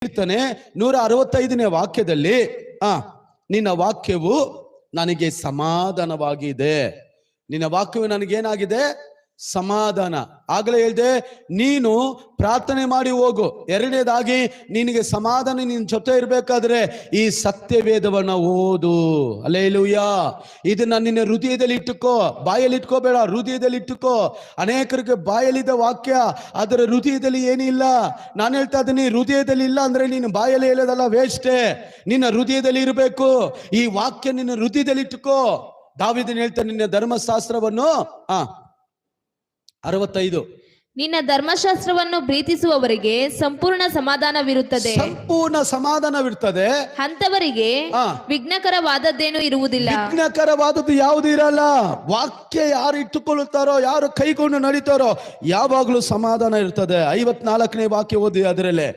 ಕೀರ್ತನೆ 165ನೇ ವಾಕ್ಯದಲ್ಲಿ ನಿನ್ನ ವಾಕ್ಯವು ನನಗೆ ಸಮಾಧಾನವಾಗಿದೆ. ನಿನ್ನ ವಾಕ್ಯವು ನನಗೇನಾಗಿದೆ? ಸಮಾಧಾನ. ಆಗಲೇ ಹೇಳ್ದೆ, ನೀನು ಪ್ರಾರ್ಥನೆ ಮಾಡಿ ಹೋಗು. ಎರಡನೇದಾಗಿ ನಿನಗೆ ಸಮಾಧಾನ ನಿನ್ನ ಜೊತೆ ಇರ್ಬೇಕಾದ್ರೆ ಈ ಸತ್ಯವೇದವನ್ನ ಓದು. ಹಲ್ಲೆಲೂಯಾ. ಇದನ್ನ ನಿನ್ನ ಹೃದಯದಲ್ಲಿ ಇಟ್ಟುಕೋ, ಬಾಯಲ್ಲಿ ಇಟ್ಕೋಬೇಡ, ಹೃದಯದಲ್ಲಿ ಇಟ್ಟುಕೋ. ಅನೇಕರಿಗೆ ಬಾಯಲ್ಲಿದ್ದ ವಾಕ್ಯ ಅದರ ಹೃದಯದಲ್ಲಿ ಏನಿಲ್ಲ. ನಾನು ಹೇಳ್ತಾ ಇದ್ದೀನಿ, ಹೃದಯದಲ್ಲಿ ಇಲ್ಲ ಅಂದ್ರೆ ನೀನು ಬಾಯಲ್ಲಿ ಹೇಳೋದಲ್ಲ, ವೇಸ್ಟೇ. ನಿನ್ನ ಹೃದಯದಲ್ಲಿ ಇರಬೇಕು. ಈ ವಾಕ್ಯ ನಿನ್ನ ಹೃದಯದಲ್ಲಿ ಇಟ್ಟುಕೋ. ದಾವೀದನು ಹೇಳ್ತಾನೆ, ನಿನ್ನ ಧರ್ಮಶಾಸ್ತ್ರವನ್ನು 65 ನಿನ್ನ ಧರ್ಮಶಾಸ್ತ್ರವನ್ನು ಪ್ರೀತಿಸುವವರಿಗೆ ಸಂಪೂರ್ಣ ಸಮಾಧಾನವಿರುತ್ತದೆ. ಸಂಪೂರ್ಣ ಸಮಾಧಾನವಿರ್ತದೆ. ಅಂತವರಿಗೆ ವಿಘ್ನಕರವಾದದ್ದೇನು ಇರುವುದಿಲ್ಲ. ವಿಘ್ನಕರವಾದದ್ದು ಯಾವುದು ಇರಲ್ಲ. ವಾಕ್ಯ ಯಾರು ಇಟ್ಟುಕೊಳ್ಳುತ್ತಾರೋ, ಯಾರು ಕೈಗೊಂಡು ನಡೀತಾರೋ, ಯಾವಾಗಲೂ ಸಮಾಧಾನ ಇರ್ತದೆ. 54ನೇ ವಾಕ್ಯ ಓದಿ ಅದರಲ್ಲೇ.